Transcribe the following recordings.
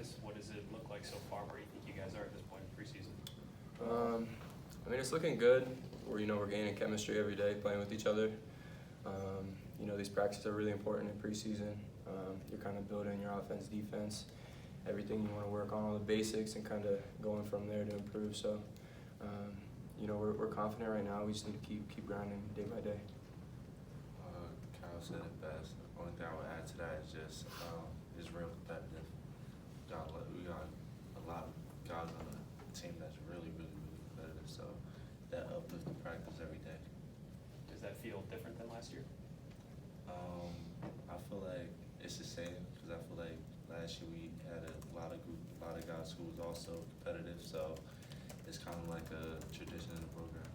practice? What does it look like so far? Where do you think you guys are at this point in preseason? I mean, it's looking good. We're gaining chemistry every day, playing with each other. These practices are really important in preseason. You're kind of building your offense, defense, everything you want to work on, all the basics, and kind of going from there to improve. So, we're confident right now. We just need to keep grinding day by day. Kyle said it best. The only thing I would add to that is just it's real competitive. We got a lot of guys on the team that's really, really, really competitive. So that uplifts the practice every day. Does that feel different than last year? I feel like it's the same because I feel like last year we had a lot of guys who was also competitive. So it's kind of like a tradition in the program.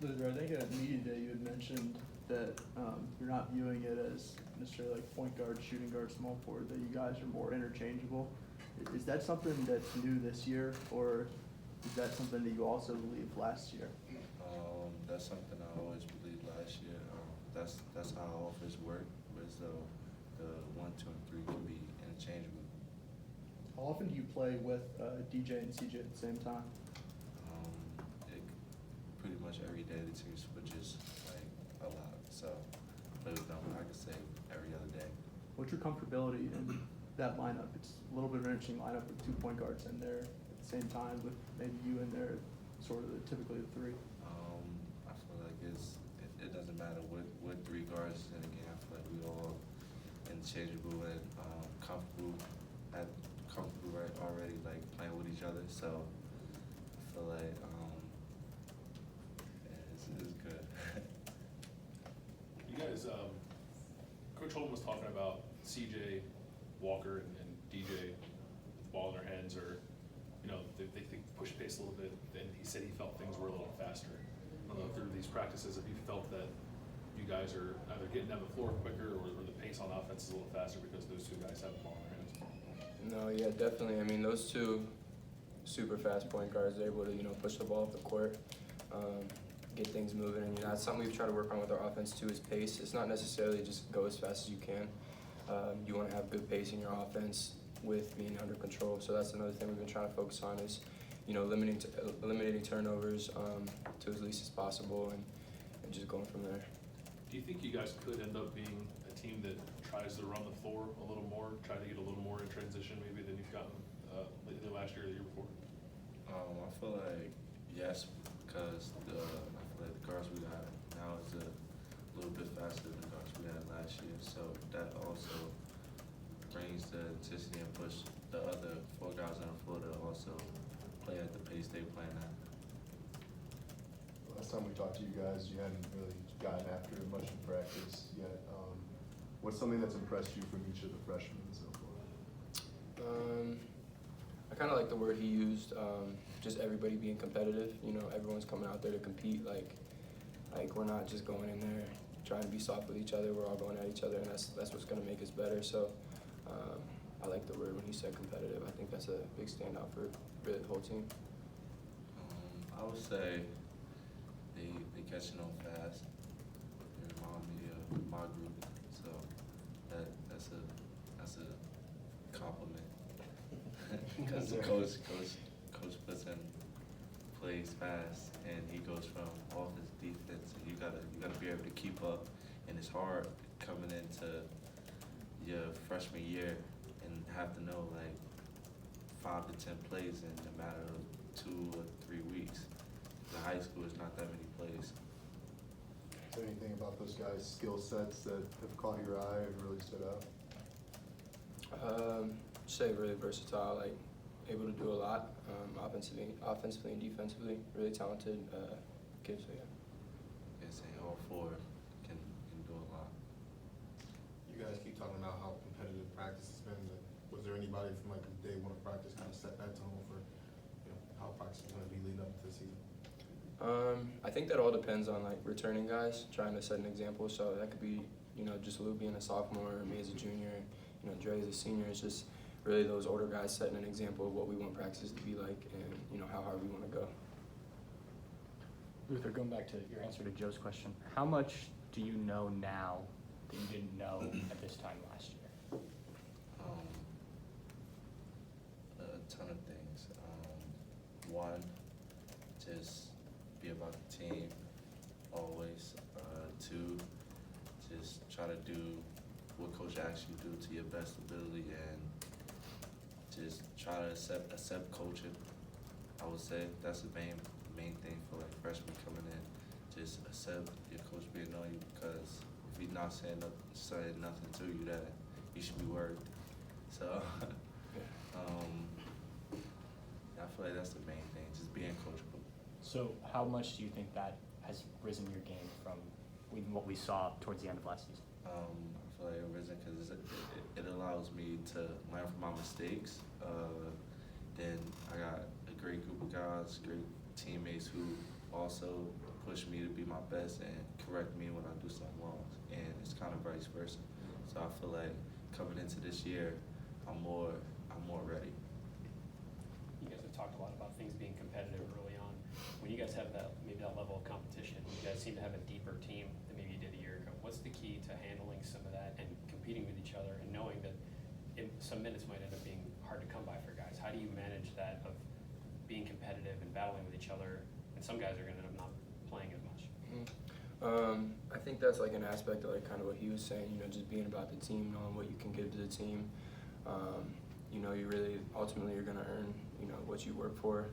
Luther, I think at media day you had mentioned that you're not viewing it as necessarily like point guard, shooting guard, small forward, that you guys are more interchangeable. Is that something that's new this year, or is that something that you also believed last year? That's something I always believed last year. That's how our offense worked, as though the 1, 2, and 3 can be interchangeable. How often do you play with DJ and CJ at the same time? Pretty much every day the team switches like a lot. So play with them, I could say every other day. What's your comfortability in that lineup? It's a little bit of an interesting lineup with 2 point guards in there at the same time, with maybe you in there, sort of typically the 3. I feel like it doesn't matter what 3 guards in the game. I feel like we all interchangeable and comfortable right already, like playing with each other. So I feel like it's good. You guys, Coach Holden was talking about CJ, Walker, and DJ with the ball in their hands, or they push pace a little bit. And he said he felt things were a little faster. I don't know, through these practices, have you felt that you guys are either getting down the floor quicker, or the pace on offense is a little faster because those 2 guys have the ball in their hands? No, yeah, definitely. I mean, those 2 super fast point guards are able to push the ball up the court, get things moving, and that's something we've tried to work on with our offense too, is pace. It's not necessarily just go as fast as you can. You want to have good pace in your offense with being under control. So that's another thing we've been trying to focus on is eliminating turnovers to as least as possible, and just going from there. Do you think you guys could end up being a team that tries to run the floor a little more, try to get a little more in transition maybe than you've gotten either last year or the year before? I feel like yes, because I feel like the guards we got now is a little bit faster than the guards we had last year. So that also brings the intensity and push the other 4 guys on the floor to also play at the pace they're playing at. Last time we talked to you guys, you hadn't really gotten after it much in practice yet. What's something that's impressed you from each of the freshmen so far? I kind of like the word he used, just everybody being competitive. Everyone's coming out there to compete. Like we're not just going in there trying to be soft with each other. We're all going at each other, and that's what's going to make us better. So I like the word when he said competitive. I think that's a big standout for really the whole team. I would say they catching on fast. They remind me of my group, so that's a compliment. Because the coach puts in plays fast, and he goes from offense to defense, and you gotta be able to keep up, and it's hard coming into your freshman year and have to know like 5 to 10 plays in a matter of 2 or 3 weeks. In high school, it's not that many plays. Is there anything about those guys' skill sets that have caught your eye and really stood out? Say really versatile, like able to do a lot, offensively and defensively. Really talented kids. So yeah. And say all 4 can do a lot. You guys keep talking about how competitive practice has been. Was there anybody from like day 1 of practice kind of set that tone for how practice is going to be leading up to the season? I think that all depends on like returning guys trying to set an example. So that could be just Lou being a sophomore, me as a junior, Dre as a senior. It's just really those older guys setting an example of what we want practice to be like, and how hard we want to go. Luther, going back to your answer to Joe's question, how much do you know now that you didn't know at this time last year? do what coach asks you to do to your best ability and just try to accept coaching. I would say that's the main thing for like freshmen coming in. Just accept your coach being on you, because if he's not saying nothing to you, that you should be worried. So I feel like that's the main thing, just being coachable. So how much do you think that has risen your game from what we saw towards the end of last season? I feel like it risen because it allows me to learn from my mistakes. Then I got a great group of guys, great teammates who also push me to be my best and correct me when I do something wrong. And it's kind of vice versa. So I feel like coming into this year, I'm more ready. You guys have talked a lot about things being competitive early on. When you guys have that level of competition, you guys seem to have a deeper team than maybe you did a year ago. What's the key to handling some of that and competing with each other and knowing that some minutes might end up being hard to come by for guys? How do you manage that of being competitive and battling with each other, and some guys are going to end up not playing as much? I think that's like an aspect of like kind of what he was saying, you know, just being about the team, knowing what you can give to the team. You know, you really, ultimately you're going to earn, you know, what you work for.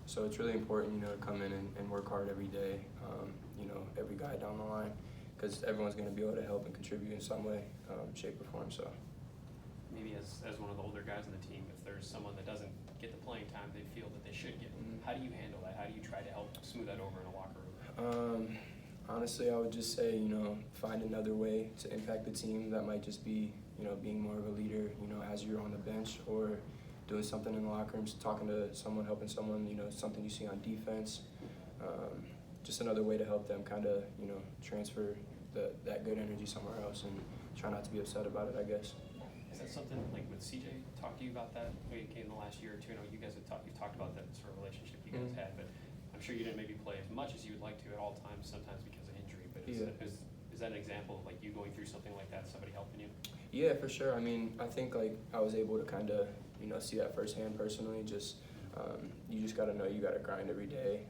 So it's really important, you know, to come in and work hard every day, you know, every guy down the line, because everyone's going to be able to help and contribute in some way, shape, or form. So Maybe as one of the older guys on the team, if there's someone that doesn't get the playing time they feel that they should get, how do you handle that? How do you try to help smooth that over in a locker room? Honestly, I would just say, you know, find another way to impact the team. That might just be, you know, being more of a leader, you know, as you're on the bench, or doing something in the locker rooms, talking to someone, helping someone, you know, something you see on defense. Just another way to help them kind of, you know, transfer that good energy somewhere else and try not to be upset about it, I guess. Is that something, like, would CJ talk to you about that when you came in the last year or two? I know you guys have you've talked about that sort of relationship you guys had, but I'm sure you didn't maybe play as much as you would like to at all times, sometimes because of injury. But is that an example of like you going through something like that, somebody helping you? Yeah, for sure. I mean, I think like I was able to kind of, you know, see that firsthand personally. Just you just got to know you got to grind every day.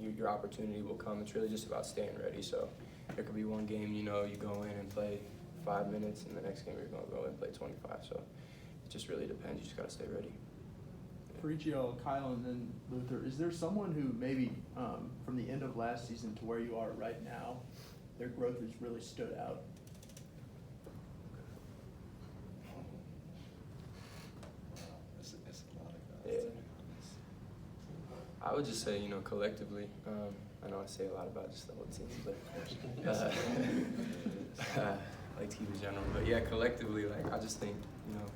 Your opportunity will come. It's really just about staying ready. So there could be one game, you know, you go in and play 5 minutes, and the next game you're going to go and play 25. So it just really depends. You just got to stay ready. For each of y'all, Kyle and then Luther, is there someone who maybe from the end of last season to where you are right now, their growth has really stood out? It's a lot of Yeah. guys. I would just say, you know, collectively, I know I say a lot about just the whole team, but like team in general. But yeah, collectively, like I just think, you know,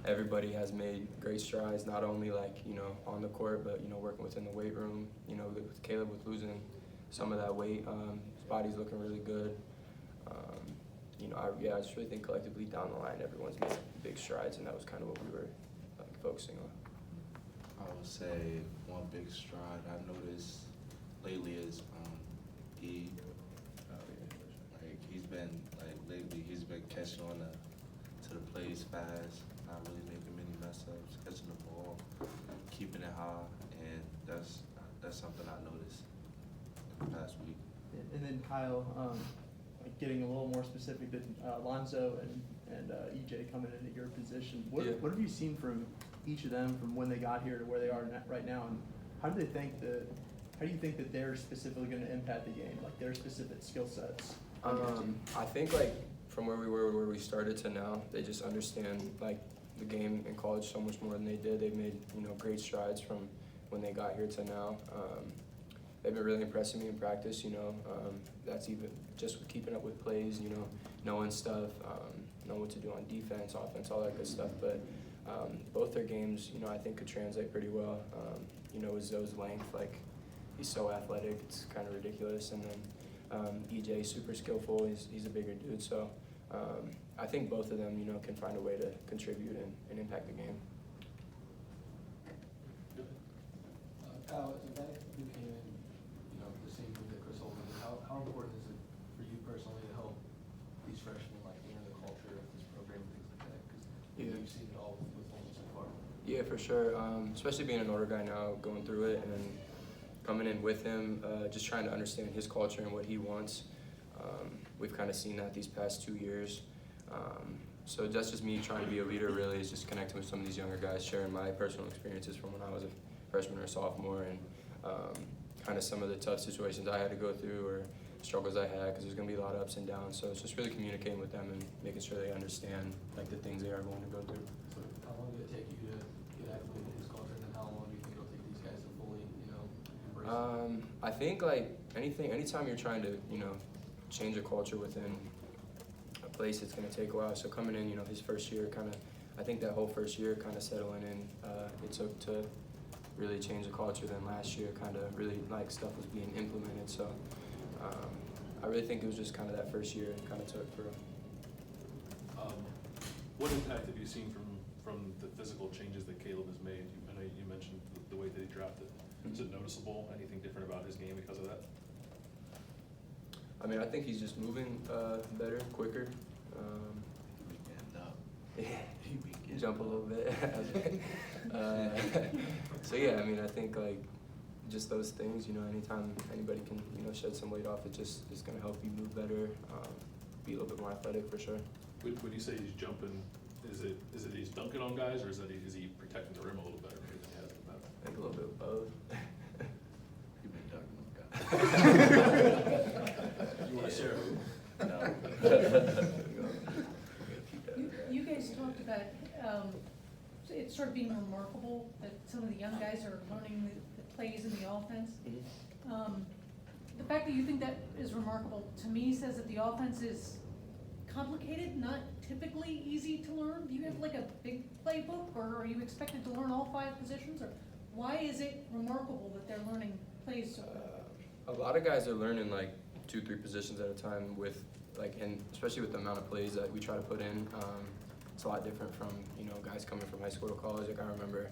everybody has made great strides, not only like, you know, on the court, but, you know, working within the weight room, you know, with Caleb with losing some of that weight. His body's looking really good. You know, I just really think collectively down the line, everyone's made big strides, and that was kind of what we were like focusing on. I would say one big stride I've noticed lately is E. Like he's been catching on to the plays fast, not really making many mess ups, catching the ball, keeping it high, and that's something I noticed in the past week. And then Kyle, like getting a little more specific to Lonzo and EJ coming into your position. What have you seen from each of them from when they got here to where they are right now, and how do you think that they're specifically going to impact the game, like their specific skill sets? I think like from where we were, where we started to now, they just understand like the game in college so much more than they did. They've made, you know, great strides from when they got here to now. They've been really impressing me in practice, you know. That's even just with keeping up with plays, you know, knowing stuff, knowing what to do on defense, offense, all that good stuff. But both their games, you know, I think could translate pretty well. You know, Zoe's length, like he's so athletic, it's kind of ridiculous. And then EJ, super skillful, he's a bigger dude. So I think both of them, you know, can find a way to contribute and impact the game. Kyle, as a guy who came in, you know, the same group that Chris Holden did, how important is it for you personally to help these freshmen like learn the culture of this program and things like that? Because you've seen it all with Holden so far. Yeah, for sure. Especially being an older guy now, going through it and coming in with him, just trying to understand his culture and what he wants. We've kind of seen that these past 2 years. So that's just me trying to be a leader, really, is just connecting with some of these younger guys, sharing my personal experiences from when I was a freshman or sophomore, and kind of some of the tough situations I had to go through or struggles I had, because there's going to be a lot of ups and downs. So it's just really communicating with them and making sure they understand like the things they are going to go through. So how long did it take you to get acclimated to his culture, and then how long do you think it'll take these guys to fully, embrace it? I think like anytime you're trying to, change a culture within a place, it's going to take a while. So coming in, his first year, I think that whole first year settling in, it took to really change the culture. Then last year, really like stuff was being implemented. So I really think it was just that first year it took for. What impact have you seen from the physical changes that Caleb has made? I know you mentioned the way that he drafted. Is it noticeable? Anything different about his game because of that? I mean, I think he's just moving better, quicker. Yeah, jump a little bit. So yeah, I mean, I think like just those things, anytime anybody can, shed some weight off, it just is going to help you move better, be a little bit more athletic for sure. When you say he's jumping, is it he's dunking on guys, or is he protecting the rim a little better than he has in the past? I think a little bit of both. You've been dunking on guys. You want to share who? You guys talked about it sort of being remarkable that some of the young guys are learning the plays in the offense. The fact that you think that is remarkable, to me, says that the offense is complicated, not typically easy to learn. Do you have like a big playbook, or are you expected to learn all 5 positions? Or why is it remarkable that they're learning plays so quick? A lot of guys are learning like 2-3 positions at a time with and especially with the amount of plays that we try to put in. It's a lot different from, guys coming from high school to college. Like I remember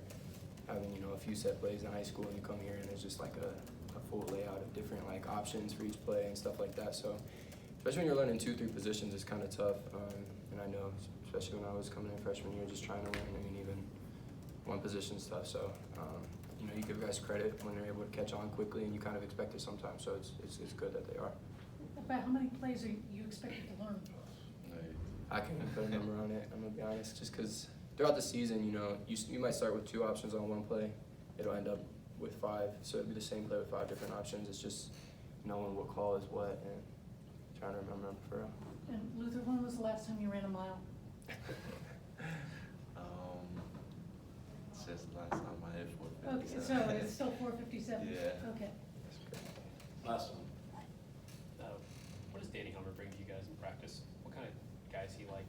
having, a few set plays in high school, and you come here and it's just like a full layout of different options for each play and stuff like that. So especially when you're learning 2-3 positions, it's kind of tough. And I know, especially when I was coming in freshman year, just trying to learn, even one position's tough. So, you give guys credit when they're able to catch on quickly, and you kind of expect it sometimes. So it's good that they are. About how many plays are you expected to learn? I can't even put a number on it, I'm gonna be honest, just because throughout the season, you might start with 2 options on one play. It'll end up with 5, so it'll be the same play with 5 different options. It's just knowing what call is what and trying to remember for real. And Luther, when was the last time you ran a mile? Since the last time I hit 457. Okay, so it's still 4:57? Yeah. Okay. Last one. What does Danny Hummer bring to you guys in practice? What kind of guys he like?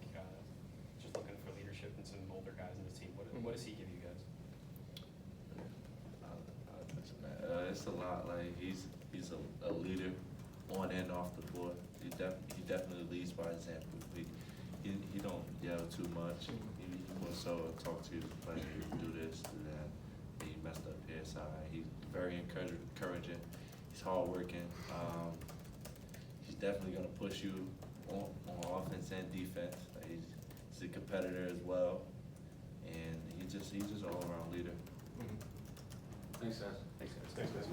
Just looking for leadership and some older guys in the team. What does he give you guys? I'll touch on that. It's a lot. Like he's a leader on and off the floor. He definitely leads by example. He don't yell too much. He will so talk to you, like do this, do that. He messed up here side. He's very encouraging. He's hardworking. He's definitely gonna push you on offense and defense. He's a competitor as well, and he's just an all around leader. Thanks, guys. Thanks, guys. Thanks, guys.